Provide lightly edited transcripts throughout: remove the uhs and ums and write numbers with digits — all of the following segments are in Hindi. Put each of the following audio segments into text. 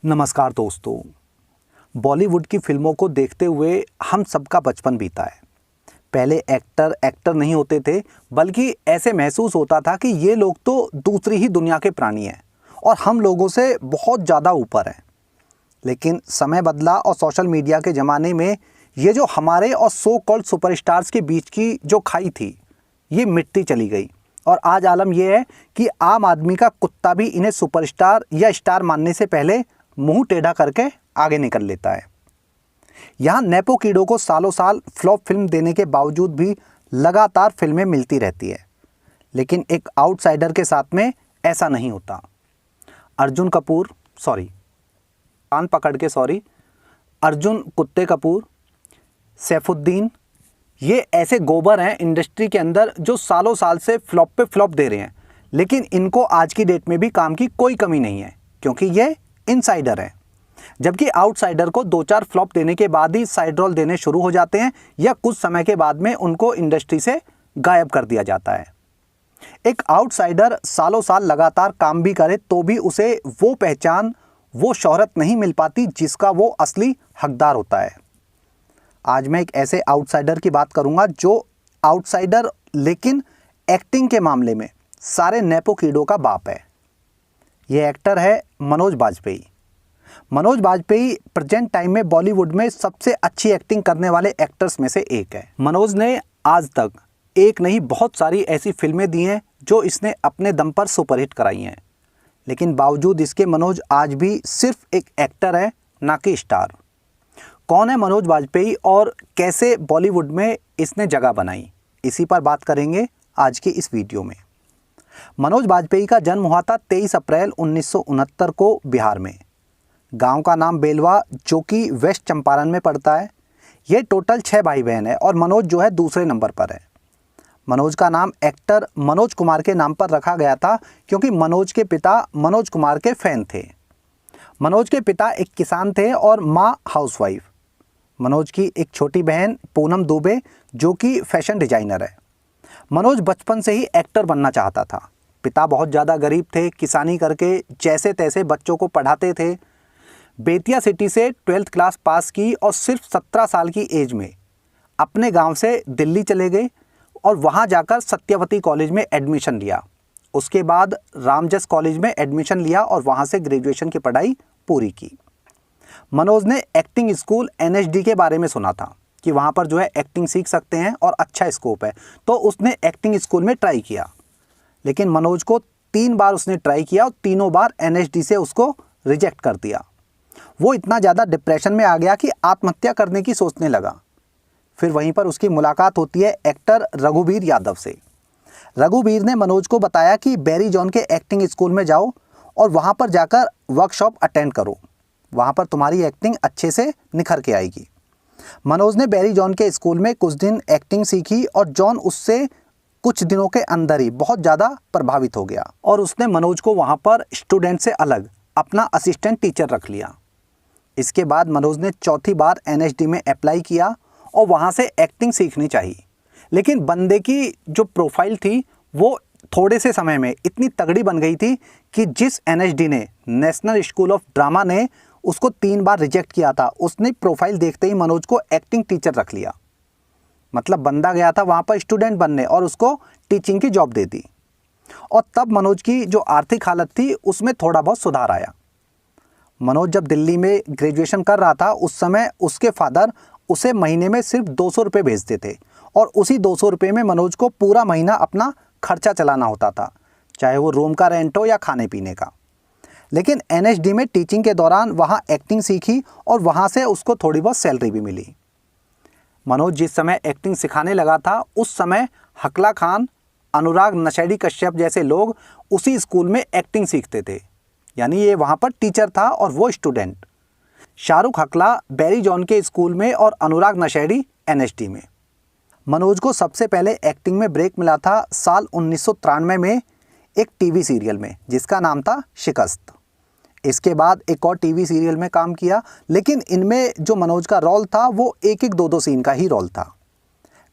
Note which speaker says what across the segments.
Speaker 1: नमस्कार दोस्तों। बॉलीवुड की फिल्मों को देखते हुए हम सबका बचपन बीता है। पहले एक्टर नहीं होते थे, बल्कि ऐसे महसूस होता था कि ये लोग तो दूसरी ही दुनिया के प्राणी हैं और हम लोगों से बहुत ज़्यादा ऊपर हैं। लेकिन समय बदला और सोशल मीडिया के ज़माने में ये जो हमारे और सो कॉल्ड सुपरस्टार्स के बीच की जो खाई थी, ये मिटती चली गई। और आज आलम यह है कि आम आदमी का कुत्ता भी इन्हें सुपरस्टार या स्टार मानने से पहले मुंह टेढ़ा करके आगे निकल लेता है। यहाँ नेपो कीड़ों को सालों साल फ्लॉप फिल्म देने के बावजूद भी लगातार फिल्में मिलती रहती है, लेकिन एक आउटसाइडर के साथ में ऐसा नहीं होता। अर्जुन कुत्ते कपूर, सैफुद्दीन, ये ऐसे गोबर हैं इंडस्ट्री के अंदर जो सालों साल से फ्लॉप पे फ्लॉप दे रहे हैं, लेकिन इनको आज की डेट में भी काम की कोई कमी नहीं है, क्योंकि ये इनसाइडर हैं। जबकि आउटसाइडर को 2-4 फ्लॉप देने के बाद ही साइड रोल देने शुरू हो जाते हैं या कुछ समय के बाद में उनको इंडस्ट्री से गायब कर दिया जाता है। एक आउटसाइडर सालों साल लगातार काम भी करे तो भी उसे वो पहचान, वो शोहरत नहीं मिल पाती जिसका वो असली हकदार होता है। आज मैं एक ऐसे आउटसाइडर की बात करूंगा जो आउटसाइडर लेकिन एक्टिंग के मामले में सारे नेपो कीड़ों का बाप है। ये एक्टर है मनोज बाजपेयी। मनोज बाजपेयी प्रेजेंट टाइम में बॉलीवुड में सबसे अच्छी एक्टिंग करने वाले एक्टर्स में से एक है। मनोज ने आज तक एक नहीं बहुत सारी ऐसी फिल्में दी हैं जो इसने अपने दम पर सुपरहिट कराई हैं, लेकिन बावजूद इसके मनोज आज भी सिर्फ एक एक्टर है, ना कि स्टार। कौन है मनोज बाजपेयी और कैसे बॉलीवुड में इसने जगह बनाई, इसी पर बात करेंगे आज की इस वीडियो में। मनोज बाजपेयी का जन्म हुआ था 23 अप्रैल 1969 को बिहार में। गांव का नाम बेलवा, जो कि वेस्ट चंपारण में पड़ता है। ये टोटल 6 भाई बहन है और मनोज जो है दूसरे नंबर पर है। मनोज का नाम एक्टर मनोज कुमार के नाम पर रखा गया था क्योंकि मनोज के पिता मनोज कुमार के फैन थे। मनोज के पिता एक किसान थे और माँ हाउसवाइफ। मनोज की एक छोटी बहन पूनम दुबे, जो कि फैशन डिजाइनर है। मनोज बचपन से ही एक्टर बनना चाहता था। पिता बहुत ज़्यादा गरीब थे, किसानी करके जैसे तैसे बच्चों को पढ़ाते थे। बेतिया सिटी से 12th क्लास पास की और सिर्फ 17 साल की एज में अपने गांव से दिल्ली चले गए और वहां जाकर सत्यवती कॉलेज में एडमिशन लिया। उसके बाद रामजस कॉलेज में एडमिशन लिया और वहां से ग्रेजुएशन की पढ़ाई पूरी की। मनोज ने एक्टिंग स्कूल NSD के बारे में सुना था कि वहाँ पर जो है एक्टिंग सीख सकते हैं और अच्छा स्कोप है, तो उसने एक्टिंग स्कूल में ट्राई किया। लेकिन मनोज को 3 बार उसने ट्राई किया और तीनों बार NSD से उसको रिजेक्ट कर दिया। वो इतना ज़्यादा डिप्रेशन में आ गया कि आत्महत्या करने की सोचने लगा। फिर वहीं पर उसकी मुलाकात होती है एक्टर रघुवीर यादव से। रघुवीर ने मनोज को बताया कि बैरी जॉन के एक्टिंग स्कूल में जाओ और वहाँ पर जाकर वर्कशॉप अटेंड करो, वहाँ पर तुम्हारी एक्टिंग अच्छे से निखर के आएगी। मनोज ने बैरी जॉन के स्कूल में कुछ दिन एक्टिंग सीखी और जॉन उससे कुछ दिनों के अंदर ही बहुत ज़्यादा प्रभावित हो गया और उसने मनोज को वहाँ पर स्टूडेंट से अलग अपना असिस्टेंट टीचर रख लिया। इसके बाद मनोज ने चौथी बार NSD में अप्लाई किया और वहाँ से एक्टिंग सीखनी चाहिए, लेकिन बंदे की जो प्रोफाइल थी वो थोड़े से समय में इतनी तगड़ी बन गई थी कि जिस NSD ने, नेशनल स्कूल ऑफ ड्रामा ने, उसको 3 बार रिजेक्ट किया था, उसने प्रोफाइल देखते ही मनोज को एक्टिंग टीचर रख लिया। मतलब बंदा गया था वहाँ पर स्टूडेंट बनने और उसको टीचिंग की जॉब दे दी। और तब मनोज की जो आर्थिक हालत थी उसमें थोड़ा बहुत सुधार आया। मनोज जब दिल्ली में ग्रेजुएशन कर रहा था उस समय उसके फादर उसे महीने में सिर्फ 200 रुपये भेजते थे और उसी 200 रुपये में मनोज को पूरा महीना अपना खर्चा चलाना होता था, चाहे वो रूम का रेंट हो या खाने पीने का। लेकिन NSD में टीचिंग के दौरान वहाँ एक्टिंग सीखी और वहाँ से उसको थोड़ी बहुत सैलरी भी मिली। मनोज जिस समय एक्टिंग सिखाने लगा था उस समय हकला खान, अनुराग नशेड़ी कश्यप जैसे लोग उसी स्कूल में एक्टिंग सीखते थे, यानी ये वहाँ पर टीचर था और वो स्टूडेंट। शाहरुख हकला बैरी जॉन के स्कूल में और अनुराग नशेड़ी NSD में। मनोज को सबसे पहले एक्टिंग में ब्रेक मिला था साल 1993 में एक टीवी सीरियल में जिसका नाम था शिकस्त। इसके बाद एक और टीवी सीरियल में काम किया, लेकिन इनमें जो मनोज का रोल था वो एक 2 सीन का ही रोल था।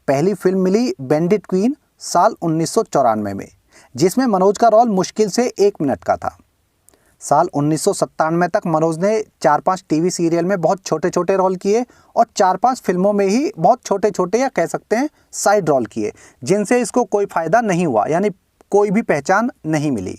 Speaker 1: पहली फिल्म मिली बैंडिट क्वीन साल 1994 में, जिसमें मनोज का रोल मुश्किल से 1 मिनट का था। साल 1997 तक मनोज ने 4-5 टीवी सीरियल में बहुत छोटे छोटे रोल किए और 4-5 फिल्मों में ही बहुत छोटे छोटे या कह सकते हैं साइड रोल किए, जिनसे इसको कोई फ़ायदा नहीं हुआ, यानी कोई भी पहचान नहीं मिली।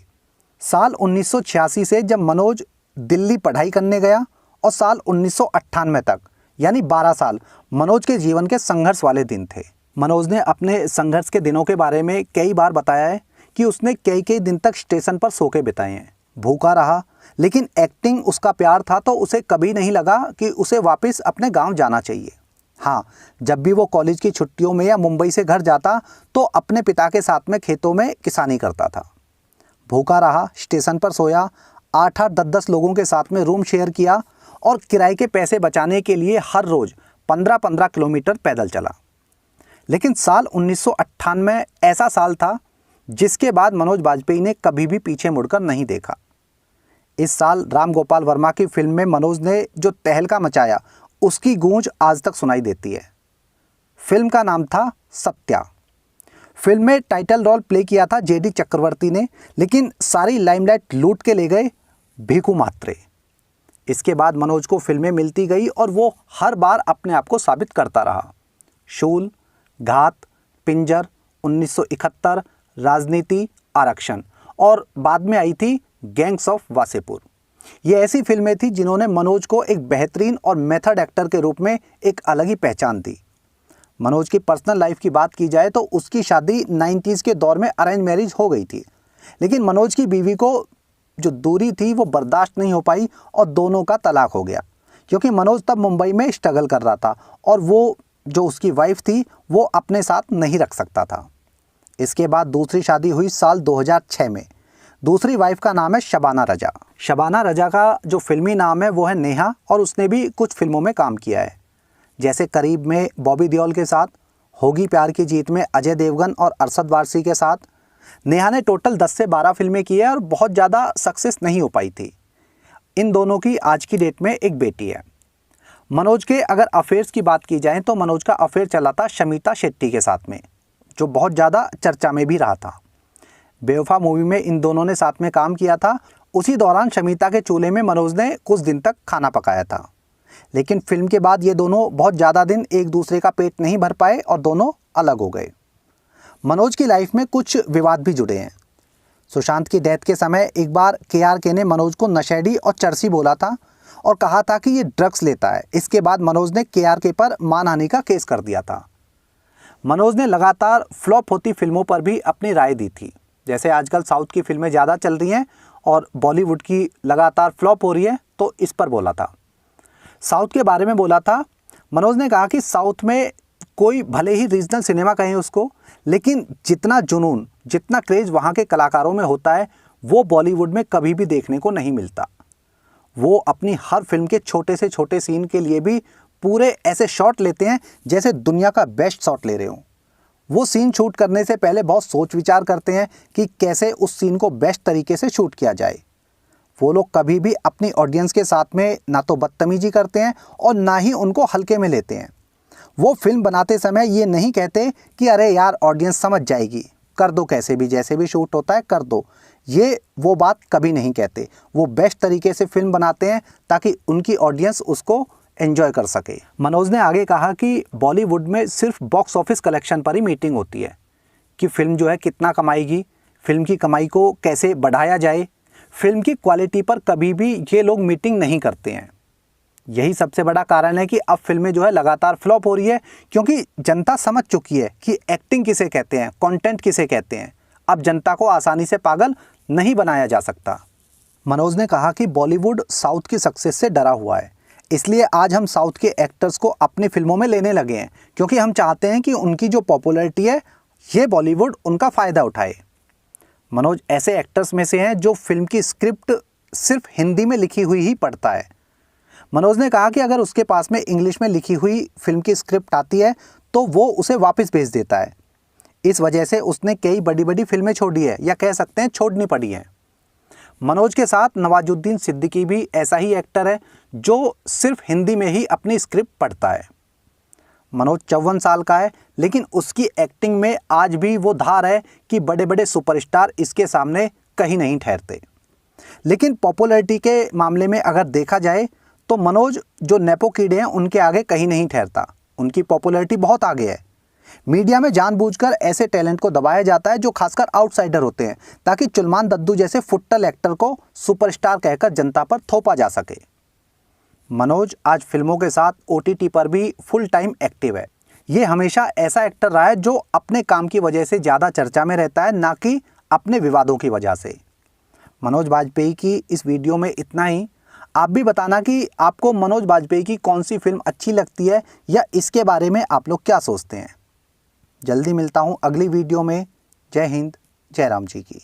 Speaker 1: साल 1986 से जब मनोज दिल्ली पढ़ाई करने गया और साल 1998 तक यानी 12 साल मनोज के जीवन के संघर्ष वाले दिन थे। मनोज ने अपने संघर्ष के दिनों के बारे में कई बार बताया है कि उसने कई कई दिन तक स्टेशन पर सो के बिताए हैं, भूखा रहा, लेकिन एक्टिंग उसका प्यार था तो उसे कभी नहीं लगा कि उसे वापस अपने गांव जाना चाहिए। हाँ, जब भी वो कॉलेज की छुट्टियों में या मुंबई से घर जाता तो अपने पिता के साथ में खेतों में किसानी करता था। भूखा रहा, स्टेशन पर सोया, 8-8, 10-10 लोगों के साथ में रूम शेयर किया और किराए के पैसे बचाने के लिए हर रोज़ 15-15 किलोमीटर पैदल चला। लेकिन साल 1998 ऐसा साल था जिसके बाद मनोज बाजपेयी ने कभी भी पीछे मुड़कर नहीं देखा। इस साल राम गोपाल वर्मा की फिल्म में मनोज ने जो तहलका मचाया उसकी गूंज आज तक सुनाई देती है। फिल्म का नाम था सत्या। फिल्म में टाइटल रोल प्ले किया था जेडी चक्रवर्ती ने, लेकिन सारी लाइमलाइट लूट के ले गए भीखू मात्रे। इसके बाद मनोज को फिल्में मिलती गई और वो हर बार अपने आप को साबित करता रहा। शूल, घात, पिंजर, 1971, राजनीति, आरक्षण और बाद में आई थी गैंग्स ऑफ वासेपुर। ये ऐसी फिल्में थी जिन्होंने मनोज को एक बेहतरीन और मेथड एक्टर के रूप में एक अलग ही पहचान दी। मनोज की पर्सनल लाइफ की बात की जाए तो उसकी शादी 90s के दौर में अरेंज मैरिज हो गई थी, लेकिन मनोज की बीवी को जो दूरी थी वो बर्दाश्त नहीं हो पाई और दोनों का तलाक हो गया, क्योंकि मनोज तब मुंबई में स्ट्रगल कर रहा था और वो जो उसकी वाइफ थी वो अपने साथ नहीं रख सकता था। इसके बाद दूसरी शादी हुई साल 2006 में। दूसरी वाइफ का नाम है शबाना रजा। शबाना रजा का जो फिल्मी नाम है वो है नेहा और उसने भी कुछ फिल्मों में काम किया है, जैसे करीब में बॉबी देओल के साथ, होगी प्यार की जीत में अजय देवगन और अरशद वारसी के साथ। नेहा ने टोटल 10 से 12 फिल्में की है और बहुत ज़्यादा सक्सेस नहीं हो पाई थी। इन दोनों की आज की डेट में एक बेटी है। मनोज के अगर अफेयर्स की बात की जाए तो मनोज का अफेयर चला था शमिता शेट्टी के साथ में, जो बहुत ज़्यादा चर्चा में भी रहा था। बेवफा मूवी में इन दोनों ने साथ में काम किया था। उसी दौरान शमिता के चूल्हे में मनोज ने कुछ दिन तक खाना पकाया था, लेकिन फिल्म के बाद ये दोनों बहुत ज़्यादा दिन एक दूसरे का पेट नहीं भर पाए और दोनों अलग हो गए। मनोज की लाइफ में कुछ विवाद भी जुड़े हैं। सुशांत की डेथ के समय एक बार KRK ने मनोज को नशेड़ी और चर्सी बोला था और कहा था कि ये ड्रग्स लेता है। इसके बाद मनोज ने KRK पर मानहानि का केस कर दिया था। मनोज ने लगातार फ्लॉप होती फिल्मों पर भी अपनी राय दी थी, जैसे आजकल साउथ की फिल्में ज़्यादा चल रही हैं और बॉलीवुड की लगातार फ्लॉप हो रही है, तो इस पर बोला था। साउथ के बारे में बोला था। मनोज ने कहा कि साउथ में कोई भले ही रीजनल सिनेमा कहें उसको, लेकिन जितना जुनून, जितना क्रेज़ वहाँ के कलाकारों में होता है वो बॉलीवुड में कभी भी देखने को नहीं मिलता। वो अपनी हर फिल्म के छोटे से छोटे सीन के लिए भी पूरे ऐसे शॉट लेते हैं जैसे दुनिया का बेस्ट शॉट ले रहे हों। वो सीन शूट करने से पहले बहुत सोच विचार करते हैं कि कैसे उस सीन को बेस्ट तरीके से शूट किया जाए। वो लोग कभी भी अपनी ऑडियंस के साथ में ना तो बदतमीजी करते हैं और ना ही उनको हल्के में लेते हैं। वो फिल्म बनाते समय ये नहीं कहते कि अरे यार ऑडियंस समझ जाएगी, कर दो, कैसे भी जैसे भी शूट होता है कर दो। ये वो बात कभी नहीं कहते। वो बेस्ट तरीके से फिल्म बनाते हैं ताकि उनकी ऑडियंस उसको एंजॉय कर सके। मनोज ने आगे कहा कि बॉलीवुड में सिर्फ बॉक्स ऑफिस कलेक्शन पर ही मीटिंग होती है कि फिल्म जो है कितना कमाएगी, फिल्म की कमाई को कैसे बढ़ाया जाए। फिल्म की क्वालिटी पर कभी भी ये लोग मीटिंग नहीं करते हैं। यही सबसे बड़ा कारण है कि अब फिल्में जो है लगातार फ्लॉप हो रही है, क्योंकि जनता समझ चुकी है कि एक्टिंग किसे कहते हैं, कंटेंट किसे कहते हैं। अब जनता को आसानी से पागल नहीं बनाया जा सकता। मनोज ने कहा कि बॉलीवुड साउथ की सक्सेस से डरा हुआ है, इसलिए आज हम साउथ के एक्टर्स को अपनी फिल्मों में लेने लगे हैं, क्योंकि हम चाहते हैं कि उनकी जो पॉपुलैरिटी है ये बॉलीवुड उनका फ़ायदा उठाए। मनोज ऐसे एक्टर्स में से हैं जो फिल्म की स्क्रिप्ट सिर्फ हिंदी में लिखी हुई ही पढ़ता है। मनोज ने कहा कि अगर उसके पास में इंग्लिश में लिखी हुई फिल्म की स्क्रिप्ट आती है तो वो उसे वापस भेज देता है। इस वजह से उसने कई बड़ी बड़ी फिल्में छोड़ी है, या कह सकते हैं छोड़नी पड़ी हैं। मनोज के साथ नवाजुद्दीन सिद्दीकी भी ऐसा ही एक्टर है जो सिर्फ हिंदी में ही अपनी स्क्रिप्ट पढ़ता है। मनोज 54 साल का है, लेकिन उसकी एक्टिंग में आज भी वो धार है कि बड़े बड़े सुपरस्टार इसके सामने कहीं नहीं ठहरते। लेकिन पॉपुलैरिटी के मामले में अगर देखा जाए तो मनोज जो नेपो कीड़े हैं उनके आगे कहीं नहीं ठहरता। उनकी पॉपुलैरिटी बहुत आगे है। मीडिया में जानबूझकर ऐसे टैलेंट को दबाया जाता है जो खासकर आउटसाइडर होते हैं, ताकि चुलमान दद्दू जैसे फुट्टल एक्टर को सुपरस्टार कहकर जनता पर थोपा जा सके। मनोज आज फिल्मों के साथ OTT पर भी फुल टाइम एक्टिव है। ये हमेशा ऐसा एक्टर रहा है जो अपने काम की वजह से ज़्यादा चर्चा में रहता है, ना कि अपने विवादों की वजह से। मनोज बाजपेयी की इस वीडियो में इतना ही। आप भी बताना कि आपको मनोज बाजपेयी की कौन सी फिल्म अच्छी लगती है या इसके बारे में आप लोग क्या सोचते हैं। जल्दी मिलता हूँ अगली वीडियो में। जय हिंद, जय राम जी की।